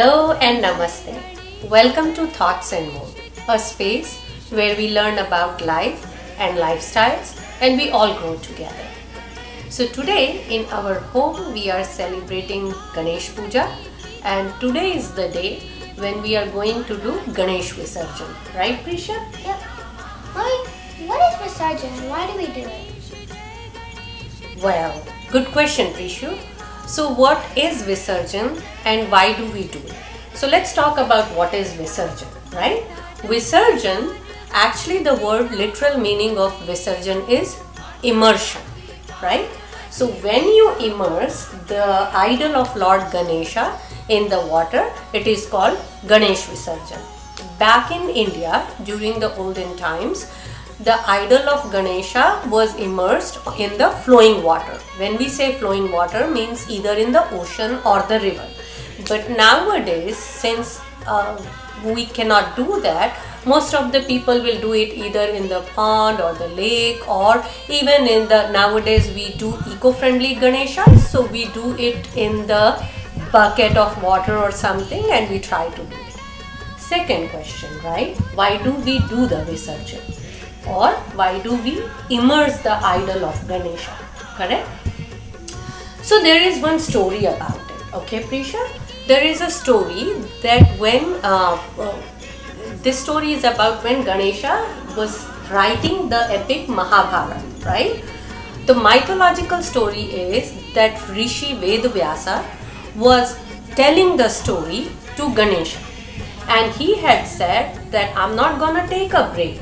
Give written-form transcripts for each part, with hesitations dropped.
Hello and Namaste. Welcome to Thoughts and More, a space where we learn about life and lifestyles and we all grow together. So today in our home we are celebrating Ganesh Puja, and today is the day when we are going to do Ganesh Visarjan. Right, Prisha? Yep. Mommy, what is Visarjan and why do we do it? Well, good question, Prishu. So what is Visarjan and why do we do it? So let's talk about what is Visarjan, right? Visarjan, actually the word literal meaning of Visarjan is immersion, right? So when you immerse the idol of Lord Ganesha in the water, it is called Ganesh Visarjan. Back in India, during the olden times, the idol of Ganesha was immersed in the flowing water. When we say flowing water, means either in the ocean or the river. But nowadays, since we cannot do that, most of the people will do it either in the pond or the lake, or even in the, nowadays we do eco-friendly Ganeshas, so we do it in the bucket of water or something and we try to do it. Second question, right? Why do we do the Visarjan? Or why do we immerse the idol of Ganesha? Correct? So there is one story about it. Okay, Prisha? There is a story that when this story is about when Ganesha was writing the epic Mahabharata, right? The mythological story is that Rishi Vedvyasa was telling the story to Ganesha, and he had said that I'm not gonna take a break,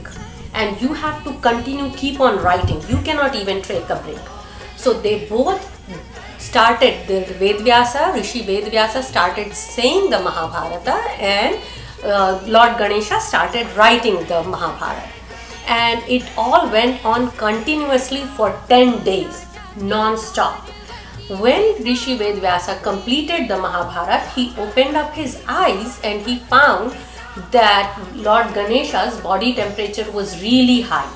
and you have to continue, keep on writing. You cannot even take a break. So they both started, the Rishi Vedvyasa started saying the Mahabharata, and Lord Ganesha started writing the Mahabharata. And it all went on continuously for 10 days, non-stop. When Rishi Vedvyasa completed the Mahabharata, he opened up his eyes and he found that Lord Ganesha's body temperature was really high.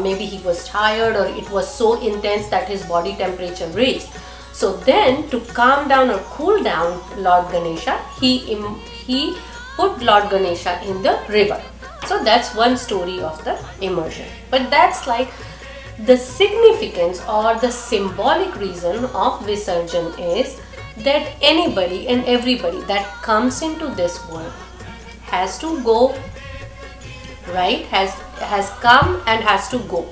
Maybe he was tired or it was so intense that his body temperature reached. So then, to calm down or cool down Lord Ganesha, he put Lord Ganesha in the river. So that's one story of the immersion. But that's like the significance or the symbolic reason of Visarjan is that anybody and everybody that comes into this world has to go, right? Has come and has to go,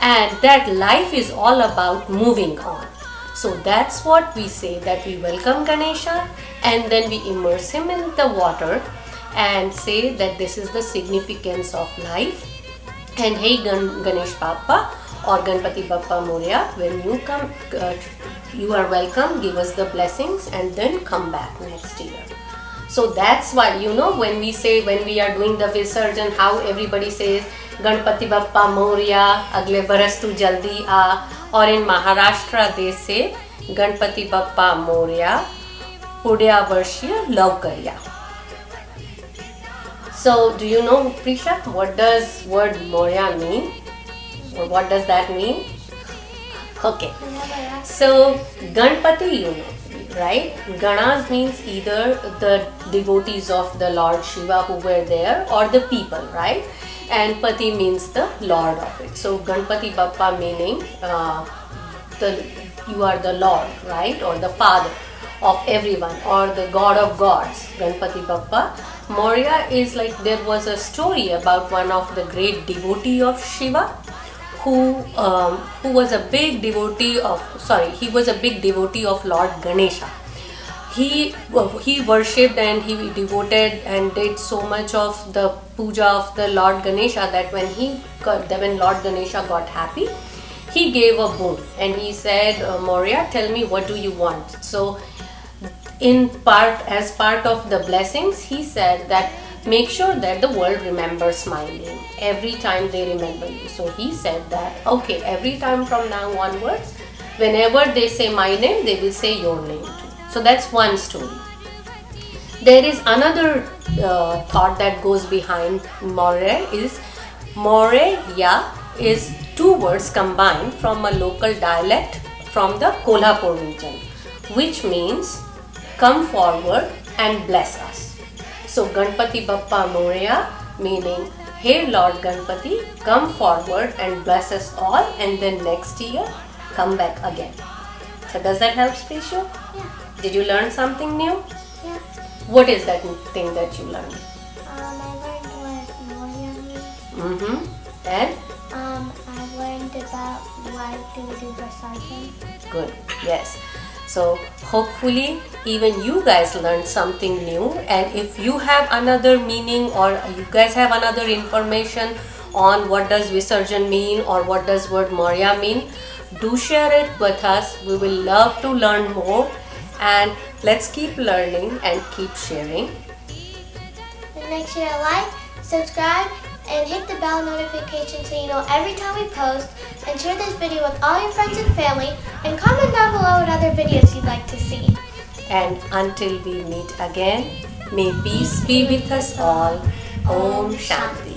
and that life is all about moving on. So that's what we say, that we welcome Ganesha and then we immerse him in the water and say that this is the significance of life. And hey Ganesh Bappa or Ganpati Bappa Moria, when you come, you are welcome, give us the blessings and then come back next year. So that's why, when we are doing the Visarjan, how everybody says Ganpati Bappa Moria, Agle Baras tu Jaldi Aa, or in Maharashtra they say Ganpati Bappa Moria, Pudya Varshya Laukariya. So do you know, Prisha, what does word Moria mean? Or what does that mean? Okay. So Ganpati, right? Ganas means either the devotees of the Lord Shiva who were there or the people, right? And Pati means the Lord of it. So Ganpati Bappa meaning you are the Lord, right? Or the Father of everyone, or the God of gods, Ganpati Bappa. Moria is like, there was a story about one of the great devotee of Shiva who was a big devotee of Lord Ganesha. He worshipped and he devoted and did so much of the puja of the Lord Ganesha that when Lord Ganesha got happy, he gave a boon and he said, Moria, tell me, what do you want? So as part of the blessings, he said that make sure that the world remembers my name every time they remember you. So he said that, okay, every time from now onwards, whenever they say my name, they will say your name too. So that's one story. There is another thought that goes behind Moria is Moreya is two words combined from a local dialect from the Kolhapur region, which means come forward and bless us. So Ganpati Bappa Moria, meaning, hey Lord Ganpati, come forward and bless us all, and then next year come back again. So does that help, Prishu? Yeah. Did you learn something new? Yeah. What is that thing that you learned? I learned what Moria means. And? I learned about why do we do Visarjan. Good. Yes. So hopefully even you guys learned something new, and if you have another meaning or you guys have another information on what does Visarjan mean or what does word Moria mean, do share it with us. We will love to learn more, and let's keep learning and keep sharing. And make sure to like, subscribe, and hit the bell notification so you know every time we post, and share this video with all your friends and family, and comment down below what other videos you'd like to see. And until we meet again, may peace be with us all. Om Shanti.